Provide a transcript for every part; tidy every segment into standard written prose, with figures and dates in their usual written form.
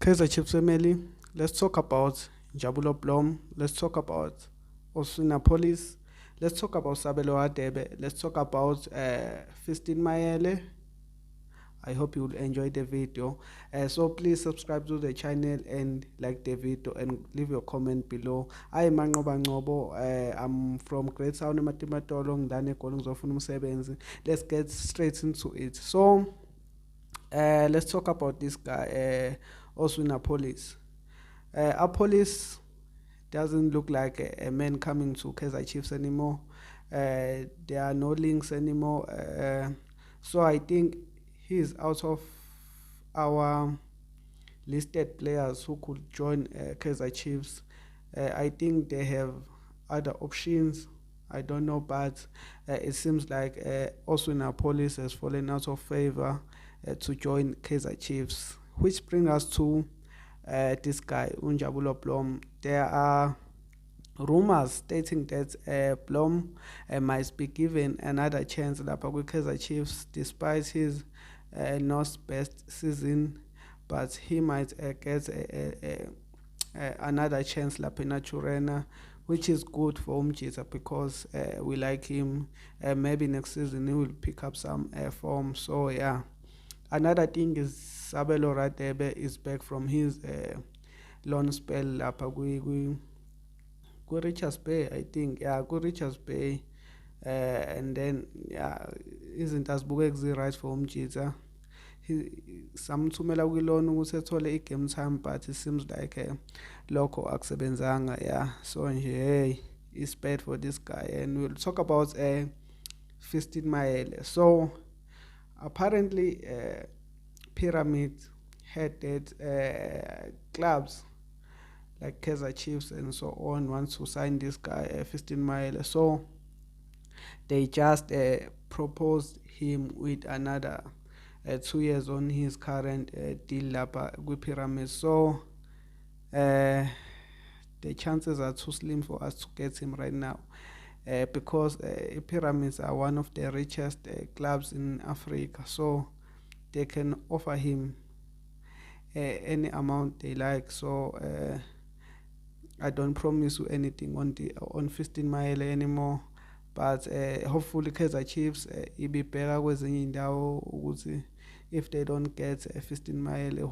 Kaizer Chiefs family, let's talk about Jabulo Blom. Let's talk about Osinapolis. Let's talk about Sabelo Adebe. Let's talk about Fistin Mayele. I hope you will enjoy the video. So please subscribe to the channel and like the video and leave your comment below. I am Mangoba Ngobo. I'm from Great Sound Matimatolo ngidane eGoli ngizofuna umsebenzi. Let's get straight into it. So let's talk about this guy, Oswin Apolis. Apolis doesn't look like a man coming to Kaizer Chiefs anymore. There are no links anymore. So I think he's out of our listed players who could join Kaizer Chiefs. I think they have other options. I don't know, but it seems like also Napolis has fallen out of favor to join Kaizer Chiefs, which brings us to this guy Unjabulo Blom. There are rumors stating that Blom might be given another chance lapha kwi-Kaizer Chiefs despite his not best season, but he might get another chance lapha eNaturena, which is good for Umjita because we like him. Maybe next season he will pick up some form. So yeah. Another thing is Sabelo Radebe is back from his loan spell lapha Richards Bay, I think. Yeah, Richards Bay. And then yeah, izinto azibukeki right for Umjita. Samthumela kwilona ukuthi ethole i-game time, but it seems like lokho akusebenzanga. Yeah, so nje hey, it's bad for this guy, and we'll talk about Fistin Mayele. So apparently Pyramid had that clubs like Kaizer Chiefs and so on wants to sign this guy Fistin Mayele. So they just proposed him with another 2 years on his current deal lapha kwi-Pyramid. So the chances are too slim for us to get him right now because Pyramids are one of the richest clubs in Africa. So they can offer him any amount they like. So I don't promise you anything on Fistin Mayele anymore, but hopefully Kaizer Chiefs ibibheka kwezinye indawo ukuthi if they don't get Fistin Mayele,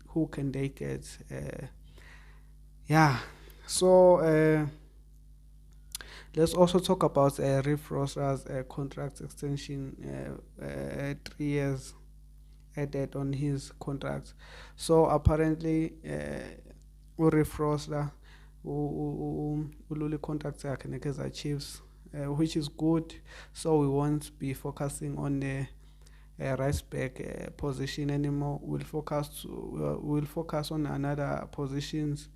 who can they get? Yeah. So let's also talk about Riff Ross's contract extension, 3 years added on his contract. So apparently Riff Rossler ulule contract yakhe neKaizer Chiefs, which is good. So we won't be focusing on the right back position anymore. We'll focus on another positions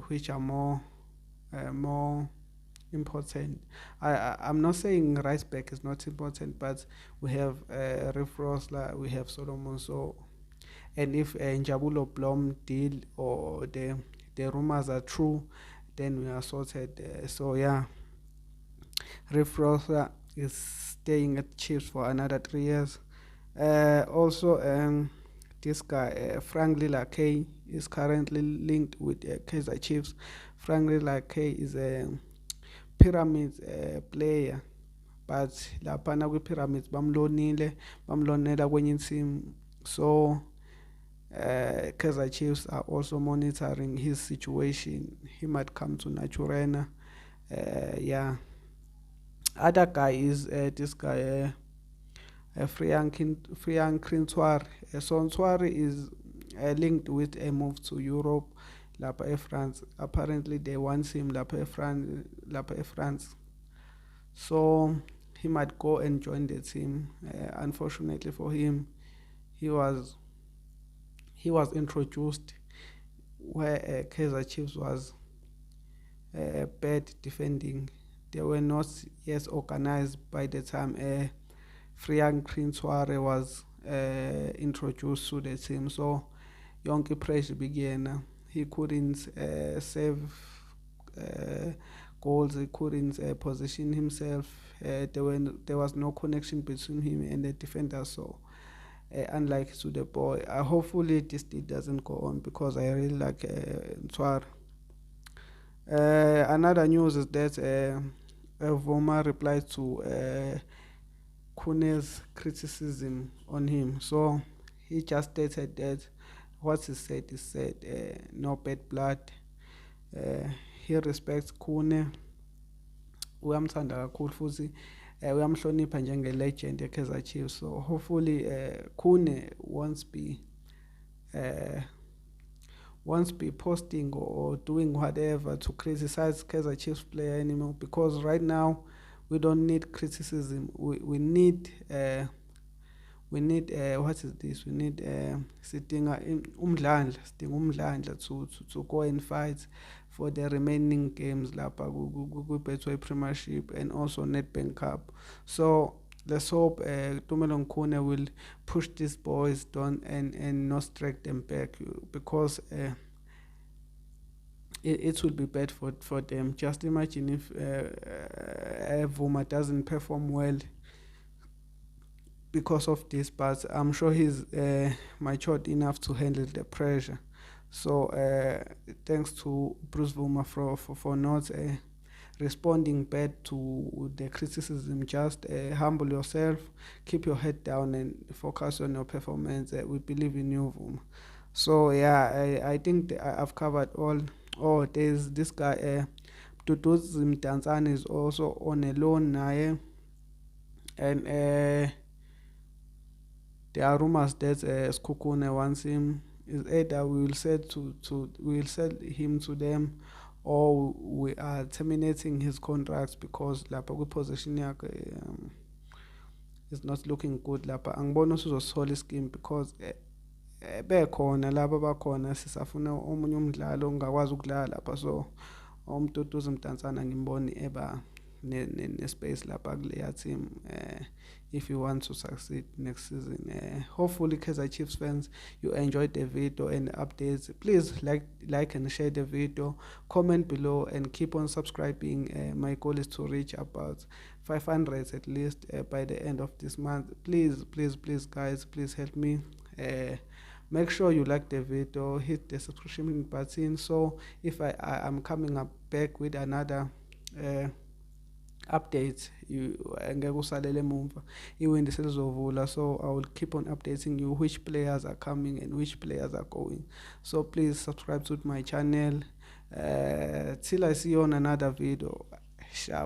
which are more important. I'm not saying right back is not important, but we have Riff Rossler, we have Solomon. So, and if Njabulo Blom deal or the rumors are true, then we are sorted. So yeah, Riff Rossler is staying at Chiefs for another 3 years. Also, this guy Frank Lilakay is currently linked with Kaizer Chiefs. Frank Lilakay is a Pyramids player, but laphana kwi-Pyramids bamlonela kwenye team. So Kaizer Chiefs are also monitoring his situation. He might come to Naturena. Yeah. Other guy is this guy Frian Krintwar. So Ntwari is linked with a move to Europe lapha France. Apparently they want him lapha France. So he might go and join the team. Unfortunately for him, he was introduced where Kaizer Chiefs was bad defending. They were not yet organized by the time Frian Krintware was introduced to the team. So yonke pressure began. He couldn't save goals. He couldn't position himself. There was no connection between him and the defender. So unlike to the boy. Hopefully this deal doesn't go on because I really like Ntwari. Another news is that Vuma replied to Kune's criticism on him. So he just stated that what he said is said, no bad blood. Uh, he respects Kune, uyamthanda kakhulu futhi uyamhlonipha njenge-legend ye-Kaizer Chiefs. So hopefully Kune won't be posting or doing whatever to criticize Kaizer Chiefs player anymore, because right now we don't need criticism. We need what is this? We need sidinga umdlandla to go and fight for the remaining games lapha ku-Betway Premiership and also Nedbank Cup. So let's hope Tumelo Nkune will push these boys down and not drag them back, because it will be bad for them. Just imagine if Vuma doesn't perform well because of this, but I'm sure he's matured enough to handle the pressure. So thanks to Bruce Vuma for not responding bad to the criticism. Just humble yourself, keep your head down, and focus on your performance. We believe in you, Vuma. So yeah, I think I've covered all. Oh, there's this guy, Duduzi Mdantsane, is also on a loan now, and there are rumors that Skukune wants him. Is either we will sell him to them, or we are terminating his contracts because lapha position yakhe is not looking good lapha. Angibona usuzosithola ischeme because bekhona laba bakhona sisafuna omunye umdlalo ongakwazi ukudlala lapha. So umduduzi Mdantsane ngimboni eba ne-space lapha kuleya team if you want to succeed next season. Hopefully Kaizer Chiefs fans, you enjoyed the video and updates. Please like and share the video, comment below, and keep on subscribing. My goal is to reach about 500 at least by the end of this month. Please guys, please help me. Make sure you like the video, hit the subscription button, so if I'm coming up back with another update, angeke usalele emumva, iwindi selizovula. So I will keep on updating you which players are coming and which players are going. So please subscribe to my channel till I see you on another video. Sharp.